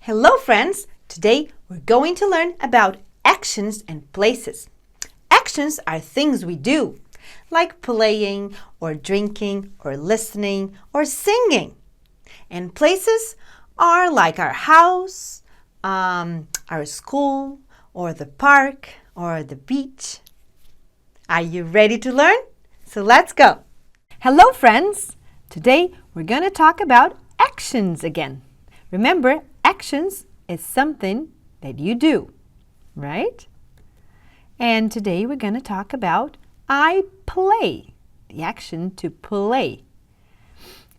Hello friends! Today we're going to learn about actions and places. Actions are things we do, like playing or drinking or listening or singing. And places are like our house, our school, or the park, or the beach. Are you ready to learn? So let's go! Hello friends! Today we're going to talk about actions again. Remember, actions is something that you do, right? And today we're going to talk about I play, the action to play.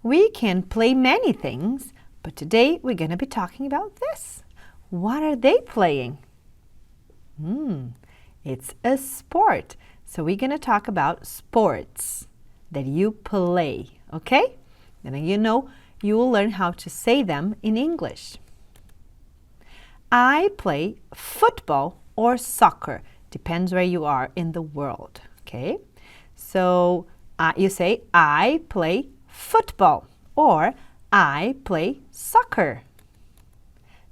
We can play many things, but today we're going to be talking about this. What are they playing? It's a sport. So we're going to talk about sports that you play, okay? And you will learn how to say them in English. I play football or soccer. Depends where you are in the world, okay? So you say, I play football or I play soccer.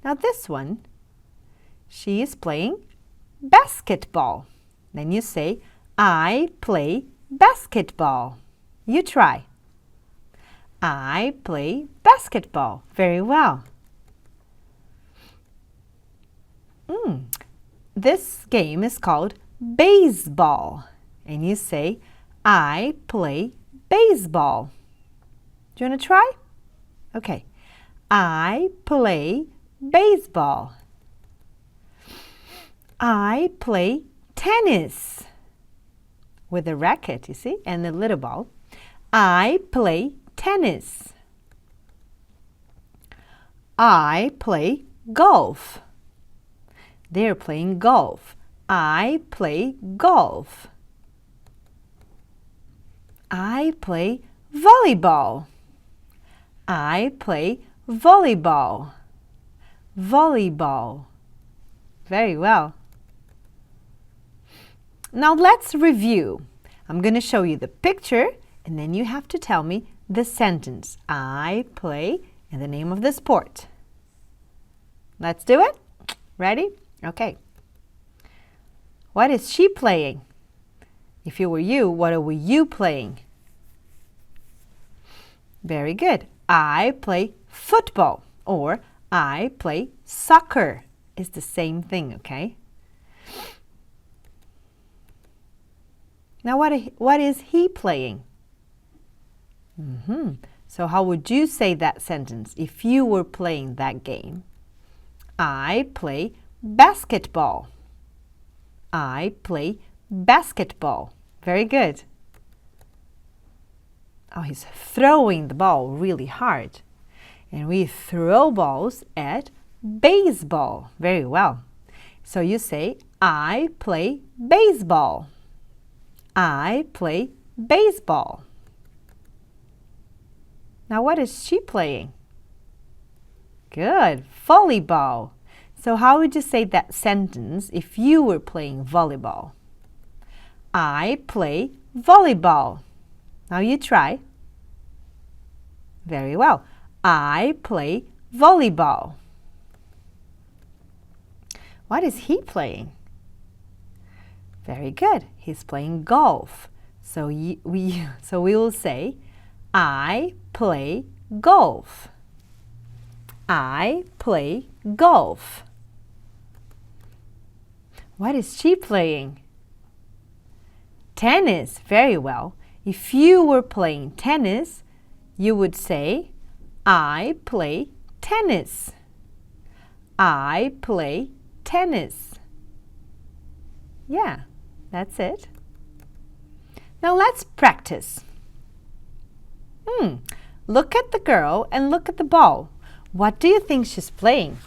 Now this one, she is playing basketball. Then you say, I play basketball. You try. I play basketball. Very well. This game is called baseball. And you say, I play baseball. Do you want to try? Okay. I play baseball. I play tennis. With a racket, you see, and a little ball. I play tennis. I play golf. They're playing golf. I play golf. I play volleyball. I play volleyball. Volleyball. Very well. Now let's review. I'm going to show you the picture and then you have to tell me the sentence. I play and the name of the sport. Let's do it. Ready? Okay. What is she playing? If it were you, what were you playing? Very good. I play football or I play soccer. It's the same thing, okay? Now what is he playing? So how would you say that sentence if you were playing that game? I play basketball. I play basketball. Very good. Oh, he's throwing the ball really hard. And we throw balls at baseball. Very well. So you say, I play baseball. I play baseball. Now what is she playing? Good. Volleyball. So how would you say that sentence if you were playing volleyball? I play volleyball. Now you try. Very well. I play volleyball. What is he playing? Very good. He's playing golf. So we will say, I play golf. I play golf. What is she playing? Tennis. Very well. If you were playing tennis, you would say, I play tennis. I play tennis. Yeah, that's it. Now let's practice. Look at the girl and look at the ball. What do you think she's playing?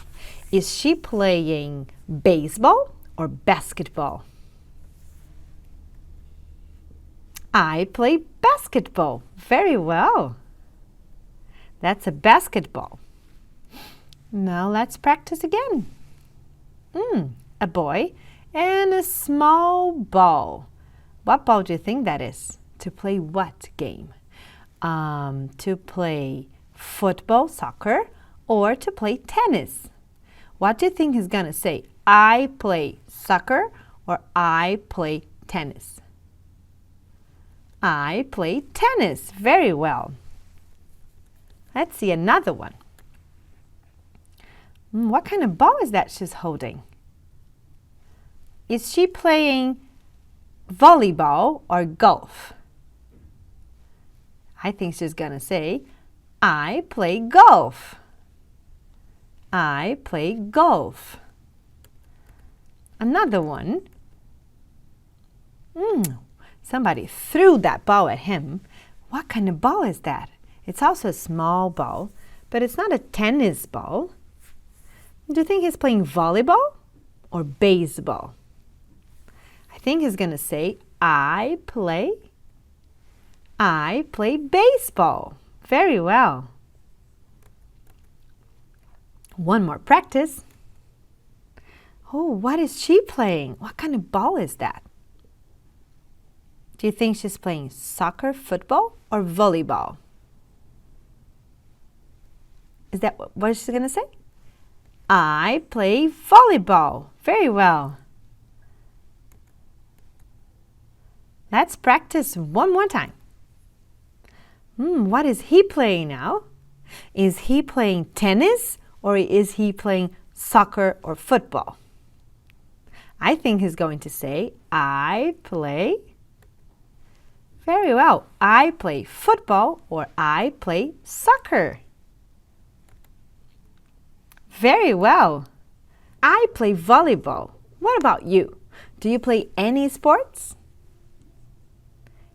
Is she playing baseball or basketball? I play basketball. Very well. That's a basketball. Now let's practice again. A boy and a small ball. What ball do you think that is? To play what game? To play football, soccer, or to play tennis. What do you think he's gonna say? I play soccer or I play tennis? I play tennis. Very well. Let's see another one. What kind of ball is that she's holding? Is she playing volleyball or golf? I think she's gonna say, I play golf. I play golf. Another one. Somebody threw that ball at him. What kind of ball is that? It's also a small ball, but it's not a tennis ball. Do you think he's playing volleyball or baseball? I think he's going to say, I play baseball. Very well. One more practice. Oh, what is she playing? What kind of ball is that? Do you think she's playing soccer, football, or volleyball? Is that what she's going to say? I play volleyball. Very well. Let's practice one more time. What is he playing now? Is he playing tennis or is he playing soccer or football? I think he's going to say, I play. Very well. I play football or I play soccer. Very well. I play volleyball. What about you? Do you play any sports?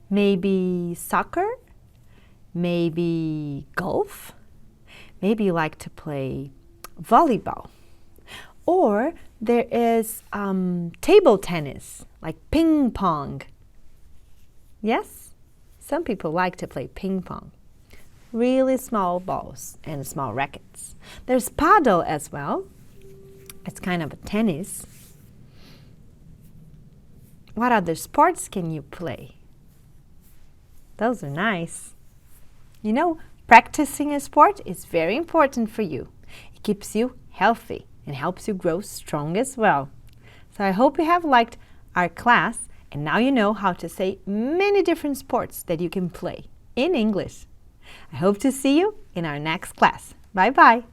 Maybe soccer? Maybe golf? Maybe you like to play volleyball. Or there is table tennis, like ping pong. Yes? Some people like to play ping pong. Really small balls and small rackets. There's paddle as well. It's kind of a tennis. What other sports can you play? Those are nice. You know, practicing a sport is very important for you. It keeps you healthy and helps you grow strong as well. So I hope you have liked our class and now you know how to say many different sports that you can play in English. I hope to see you in our next class. Bye-bye.